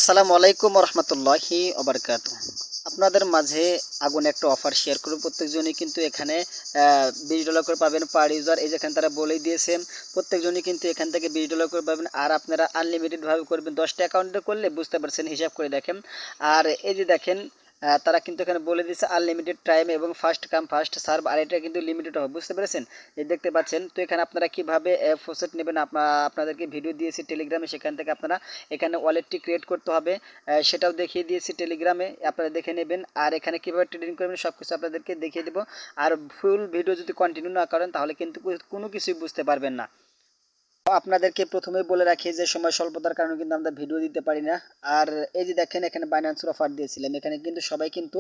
আসসালামু আলাইকুম রহমতুল্লাহি ওবারকাতু। আপনাদের মাঝে আগুন একটা অফার শেয়ার করব। প্রত্যেকজনই কিন্তু এখানে $20 করে পাবেন পার ইউজার। এই যেখানে তারা বলেই দিয়েছেন প্রত্যেকজনই কিন্তু এখান থেকে $20 করে পাবেন। আর আপনারা আনলিমিটেডভাবে করবেন। 10টা অ্যাকাউন্টে করলে বুঝতে পারছেন, হিসাব করে দেখেন। আর এই যে দেখেন তারা কিন্তু এখানে বলে দিয়েছে আনলিমিটেড টাইম এবং ফার্স্ট কাম ফার্স্ট সার্ভ। আর এটা কিন্তু লিমিটেড হবে, বুঝতে পেরেছেন? এই দেখতে পাচ্ছেন। তো এখানে আপনারা কিভাবে প্রসেস নেবেন আপনাদেরকে ভিডিও দিয়েছি টেলিগ্রামে, সেখান থেকে আপনারা এখানে ওয়ালেটটি ক্রিয়েট করতে হবে, সেটাও দেখিয়ে দিয়েছি টেলিগ্রামে, আপনারা দেখে নেবেন। আর এখানে কীভাবে ট্রেডিং করবেন সব কিছু আপনাদেরকে দেখিয়ে দেবো। আর ফুল ভিডিও যদি কন্টিনিউ না করেন তাহলে কিন্তু কোনো কিছুই বুঝতে পারবেন না। আপনাদেরকে প্রথমেই বলে রাখি যে সময় স্বল্পতার কারণে কিন্তু আমরা ভিডিও দিতে পারি না। আর এই যে দেখেন এখানে বাইন্যান্সের অফার দিয়েছিলাম, এখানে কিন্তু সবাই কিন্তু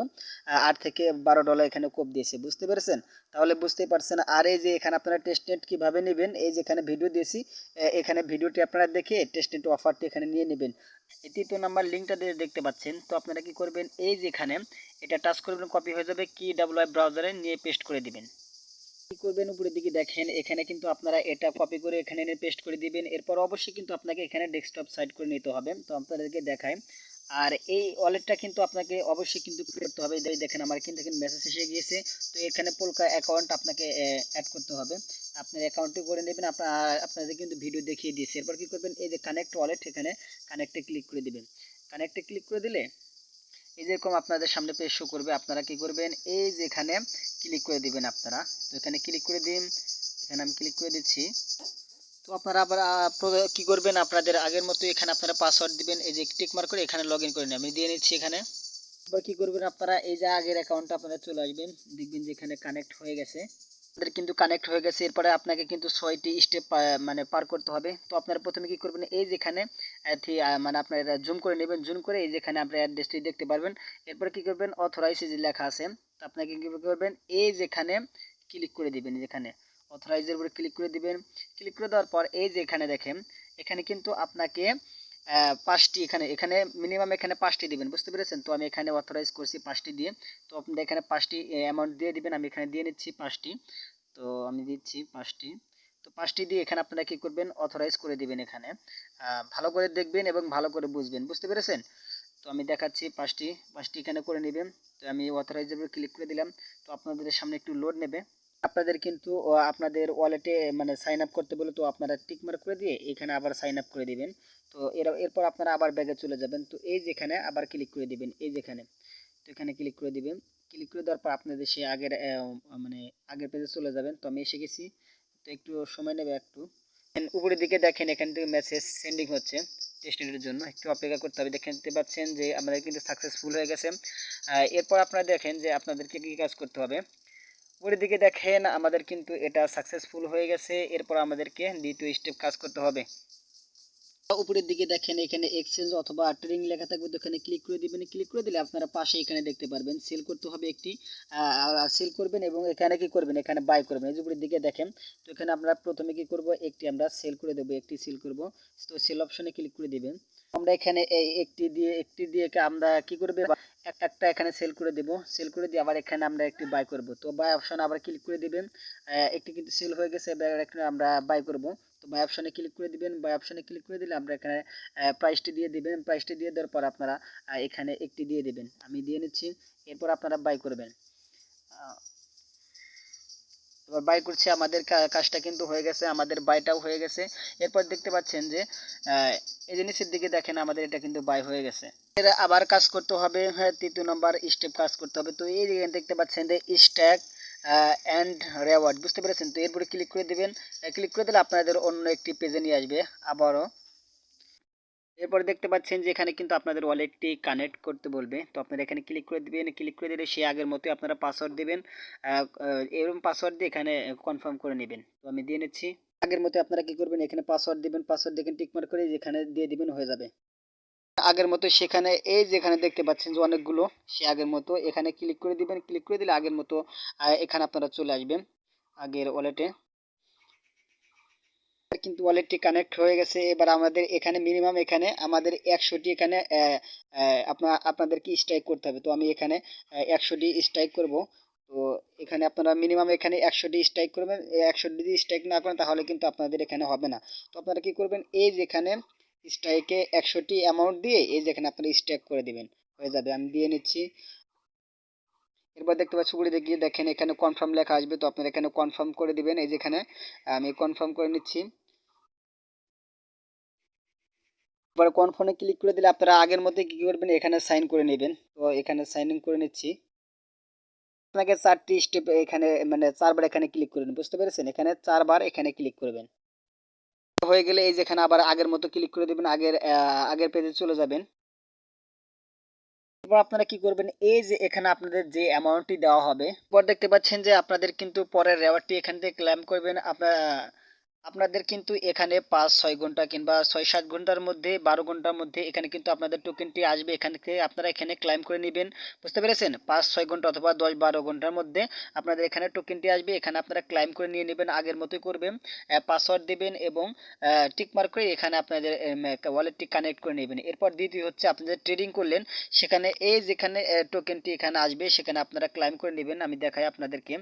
$8 থেকে $12 এখানে কোপ দিয়েছে, বুঝতে পেরেছেন? তাহলে বুঝতেই পারছেন। আর এই যে এখানে আপনারা টেস্টনেট কীভাবে নেবেন, এই যে এখানে ভিডিও দিয়েছি, এখানে ভিডিওটি আপনারা দেখে টেস্টনেট অফারটি এখানে নিয়ে নেবেন। এই 3 নাম্বার লিঙ্কটা দিয়ে দেখতে পাচ্ছেন। তো আপনারা কি করবেন, এই যে এখানে এটা টাচ করবেন, কপি হয়ে যাবে, কি ডাব্লিউআই ব্রাউজারে নিয়ে পেস্ট করে দিবেন। কি করবেন, উপরের দিকে দেখেন এখানে কিন্তু আপনারা এটা কপি করে এখানে এনে পেস্ট করে দিবেন। এরপর অবশ্যই কিন্তু আপনাকে এখানে ডেস্কটপ সাইড করে নিতে হবে। তো আপনাদেরকে দেখাই। আর এই ওয়ালেটটা কিন্তু আপনাকে অবশ্যই কিন্তু করতে হবে। দেখেন আমার কিন্তু এখানে মেসেজ এসে গিয়েছে। তো এখানে পোলকা অ্যাকাউন্ট আপনাকে অ্যাড করতে হবে। আপনার অ্যাকাউন্টটি করে নেবেন। আপনাদের কিন্তু ভিডিও দেখিয়ে দিয়েছে। এরপর কি করবেন, এই যে কানেক্ট ওয়ালেট, এখানে কানেক্টে ক্লিক করে দিবেন। কানেক্টে ক্লিক করে দিলে এই যেরকম আপনাদের সামনে পেজ শো করবে। আপনারা কি করবেন, এই যে এখানে ক্লিক করে দিবেন আপনারা। তো এখানে ক্লিক করে দিন, এখানে আমি ক্লিক করে দিচ্ছি। তো আপনারা আবার কি করবেন, আপনাদের আগের মতো এখানে আপনারা পাসওয়ার্ড দিবেন। এই যে টিক মার্ক করে এখানে লগ ইন করে নিন, আমি দিয়ে নিচ্ছি এখানে। এবার কি করবেন, আপনারা এই যে আগের অ্যাকাউন্টটা আপনারা চলে আসবেন, দেখবেন যে এখানে কানেক্ট হয়ে গেছে। আপনাদের কিন্তু কানেক্ট হয়ে গেছে। এরপরে আপনাকে কিন্তু 6টি স্টেপ মানে পার করতে হবে। তো আপনারা প্রথমে কি করবেন, এই যেখানে মানে আপনারা জুম করে নেবেন, জুম করে এই যেখানে আপনার অ্যাড্রেসটি দেখতে পারবেন। এরপরে কি করবেন, অথরাইজ যে লেখা আছে, তো আপনাকে কি করবেন, এই যেখানে ক্লিক করে দিবেন, যেখানে অথরাইজের উপরে ক্লিক করে দিবেন। ক্লিক করে দেওয়ার পর এই যে এখানে দেখেন, এখানে কিন্তু আপনাকে 5টি এখানে এখানে মিনিমাম এখানে 5টি দিবেন, বুঝতে পেরেছেন? তো আমি এখানে অথরাইজ করছি 5টি দিয়ে। তো আপনারা এখানে 5টি অ্যামাউন্ট দিয়ে দিবেন। আমি এখানে দিয়ে নিচ্ছি 5টি। তো আমি দিচ্ছি 5টি। তো 5টি দিয়ে এখানে আপনারা কি করবেন, অথরাইজ করে দিবেন। এখানে ভালো করে দেখবেন এবং ভালো করে বুঝবেন, বুঝতে পেরেছেন? তো আমি দেখাচ্ছি 5টি এখানে করে নেবেন। তো আমি অথরাইজের উপর ক্লিক করে দিলাম। তো আপনাদের সামনে একটু লোড নেবে। আপনাদের কিন্তু আপনাদের ওয়ালেটে মানে সাইন আপ করতে বলে, তো আপনারা টিক মার্ক করে দিয়ে এখানে আবার সাইন আপ করে দিবেন। তো এরপর আপনারা আবার ব্যাগে চলে যাবেন। তো এই যেখানে আবার ক্লিক করে দিবেন, এই যেখানে। তো এখানে ক্লিক করে দিবেন। ক্লিক করে দেওয়ার পর আপনাদের সে আগের মানে আগের পেজে চলে যাবেন। তো আমি এসে গেছি। তো একটু সময় নেবে একটু। উপরের দিকে দেখেন এখান থেকে মেসেজ সেন্ডিং হচ্ছে টেস্টের জন্য, একটু অপেক্ষা করতে হবে। দেখতে পাচ্ছেন যে আমাদের কিন্তু সাকসেসফুল হয়ে গেছে। এরপর আপনারা দেখেন যে আপনাদেরকে কী কাজ করতে হবে। উপরের দিকে দেখেন আমাদের কিন্তু এটা সাকসেসফুল হয়ে গেছে। এরপর আমাদেরকে দ্বিতীয় স্টেপ কাজ করতে হবে। উপরের দিকে দেখেন এখানে এক্সচেঞ্জ অথবা ট্রেডিং লেখা থাকবে, তো এখানে ক্লিক করে দিবেন। ক্লিক করে দিলে আপনারা পাশে এখানে দেখতে পারবেন সেল করতে হবে একটি, সেল করবেন এবং এখানে কি করবেন, এখানে বাই করবেন। এই যে উপরের দিকে দেখেন। তো এখানে আমরা প্রথমে কি করব, একটি আমরা সেল করে দেবো, একটি সেল করব। তো সেল অপশনে ক্লিক করে দিবেন। আমরা এখানে এই একটি দিয়ে আমরা কি করবে, একটা এখানে সেল করে দেব। সেল করে দিয়ে আবার এখানে আমরা একটি বাই করব। তো বাই অপশনে আবার ক্লিক করে দিবেন। একটি কিন্তু সেল হয়ে গেছে, এবার একটা আমরা বাই করব। তো বাই অপশনে ক্লিক করে দিবেন। বাই অপশনে ক্লিক করে দিলে আমরা এখানে প্রাইসটি দিয়ে দিবেন। প্রাইসটি দিয়ে দেওয়ার পর আপনারা এখানে একটি দিয়ে দিবেন, আমি দিয়ে নিচ্ছি। এরপর আপনারা বাই করবেন। এবার বাই করছি, আমাদের কাজটা কিন্তু হয়ে গেছে, আমাদের বাইটাও হয়ে গেছে। এরপর দেখতে পাচ্ছেন যে এই যে নিচের দিকে দেখেন আমাদের এটা কিন্তু বাই হয়ে গেছে। এর আবার কাজ করতে হবে, হ্যাঁ 3 নম্বর স্টেপ কাজ করতে হবে। তো এই দেখতে পাচ্ছেন যে স্ট্যাক অ্যান্ড রেওয়ার্ড, বুঝতে পেরেছেন? তো এরপরে ক্লিক করে দিবেন। ক্লিক করে দিলে আপনাদের অন্য একটি পেজে নিয়ে আসবে আবারও। এরপরে দেখতে পাচ্ছেন যে এখানে কিন্তু আপনাদের ওয়ালেটটি কানেক্ট করতে বলবে। তো আপনারা এখানে ক্লিক করে দিবেন। ক্লিক করে দিলে সে আগের মতোই আপনারা পাসওয়ার্ড দিবেন। এরকম পাসওয়ার্ড দিয়ে এখানে কনফার্ম করে নেবেন। তো আমি দিয়ে নিচ্ছি। আগের মতো আপনারা কি করবেন, এখানে পাসওয়ার্ড দিবেন। পাসওয়ার্ড দেখেন টিকমার্ক করে যেখানে দিয়ে দিবেন, হয়ে যাবে আগের মতো। সেখানে এই যেখানে দেখতে পাচ্ছেন যে অনেকগুলো, সে আগের মতো এখানে ক্লিক করে দিবেন। ক্লিক করে দিলে আগের মতো এখানে আপনারা চলে আসবেন আগের ওয়ালেটে। কিন্তু ওয়ালেটটি কানেক্ট হয়ে গেছে। এবার আমাদের এখানে মিনিমাম এখানে আমাদের 100টি এখানে আপনাদেরকে স্ট্রাইক করতে হবে। তো আমি এখানে 100টি স্ট্রাইক করব। তো এখানে আপনারা মিনিমাম এখানে 100টি স্ট্রাইক করবেন। 100টি যদি স্ট্রাইক না করেন তাহলে কিন্তু আপনাদের এখানে হবে না। তো আপনারা কি করবেন, এই যেখানে স্ট্রাইকে 100টি অ্যামাউন্ট দিয়ে এই যে এখানে আপনারা স্ট্যাক করে দিবেন, হয়ে যাবে। আমি দিয়ে নিচ্ছি। এরপর দেখতে পাচ্ছি উপরে গিয়ে দেখেন এখানে কনফার্ম লেখা আসবে, তো আপনারা এখানে কনফার্ম করে দিবেন। এই যেখানে আমি কনফার্ম করে নিচ্ছি। এবার কনফার্মে ক্লিক করে দিলে আপনারা আগের মধ্যে কি করবেন, এখানে সাইন করে নেবেন। তো এখানে সাইন ইন করে নিচ্ছি। আপনাকে 4টি স্টেপ এখানে মানে 4বার এখানে ক্লিক করবেন, বুঝতে পেরেছেন? এখানে 4বার এখানে ক্লিক করবেন। হয়ে গেলে এই যেখানে আবার আগের মতো ক্লিক করে দিবেন, আগের পেজে চলে যাবেন। এরপর আপনারা কি করবেন, এই যে এখানে আপনাদের যে অ্যামাউন্টটি দেওয়া হবে, পর দেখতে পাচ্ছেন যে আপনাদের কিন্তু পরের রেওয়ার্ডটি এখান থেকে ক্লেম করবেন। আপনাদের কিন্তু এখানে 5-6 ঘন্টা কিংবা 6-7 ঘন্টার মধ্যে 12 ঘন্টার মধ্যে এখানে কিন্তু আপনাদের টোকেনটি আসবে। এখান থেকে আপনারা এখানে ক্লেম করে নেবেন, বুঝতে পেরেছেন? 5-6 ঘন্টা অথবা 10-12 ঘন্টার মধ্যে আপনাদের এখানে টোকেনটি আসবে। এখানে আপনারা ক্লেম করে নিয়ে নেবেন, আগের মতোই করবেন। পাসওয়ার্ড দেবেন এবং টিক মার্ক করে এখানে আপনাদের ওয়ালেটটি কানেক্ট করে নেবেন। এরপর দ্বিতীয় হচ্ছে আপনাদের ট্রেডিং করলেন, সেখানে এই যেখানে টোকেনটি এখানে আসবে সেখানে আপনারা ক্লেম করে নেবেন। আমি দেখাই আপনাদেরকে।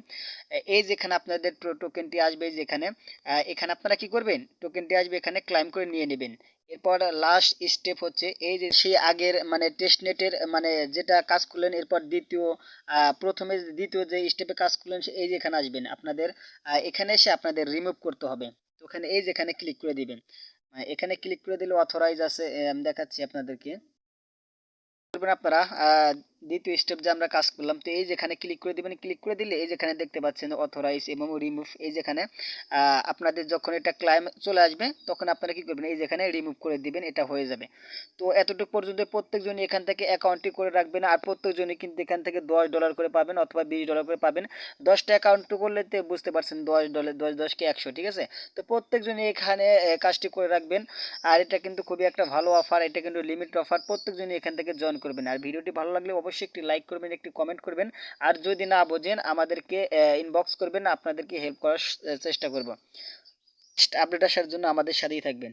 এই যেখানে আপনাদের টোকেনটি আসবে, যেখানে এখানে আপনারা কি করবেন, টোকেনটি আসবে এখানে ক্লেম করে নিয়ে নেবেন। এরপর লাস্ট স্টেপ হচ্ছে এই যে সেই আগের মানে টেস্টনেটের মানে যেটা কাজ করলেন, এরপর প্রথমে দ্বিতীয় যে স্টেপে কাজ করলেন এই যে এখানে আসবেন আপনাদের। এখানে এসে আপনাদের রিমুভ করতে হবে। তো ওখানে এই যেখানে ক্লিক করে দিবেন। এখানে ক্লিক করে দিলে অথরাইজ আছে, আমি দেখাচ্ছি আপনাদেরকে। করবেন আপনারা দ্বিতীয় স্টেপ যে আমরা কাজ করলাম, তো এই যেখানে ক্লিক করে দিবেন। ক্লিক করে দিলে এই যেখানে দেখতে পাচ্ছেন অথরাইজ এবং রিমুভ, এই যেখানে আপনাদের যখন এটা ক্লাইম চলে আসবে তখন আপনারা কি করবেন, এই যেখানে রিমুভ করে দিবেন, এটা হয়ে যাবে। তো এতটুকু পর্যন্ত প্রত্যেকজনই এখান থেকে অ্যাকাউন্টটি করে রাখবেন। আর প্রত্যেকজনই কিন্তু এখান থেকে $10 করে পাবেন অথবা $20 করে পাবেন। 10টা অ্যাকাউন্ট করলে তো বুঝতে পারছেন, $10, 10 কে 100, ঠিক আছে? তো প্রত্যেকজনই এখানে কাজটি করে রাখবেন। আর এটা কিন্তু খুবই একটা ভালো অফার, এটা কিন্তু লিমিট অফার। প্রত্যেকজনই এখান থেকে জয়েন করবেন। আর ভিডিওটি ভালো লাগলে অবশ্যই একটি লাইক করবেন, একটি কমেন্ট করবেন। আর যদি না বোঝেন আমাদেরকে ইনবক্স করবেন, আপনাদেরকে হেল্প করার চেষ্টা করব। আপডেট আসার জন্য আমাদের সাথেই থাকবেন।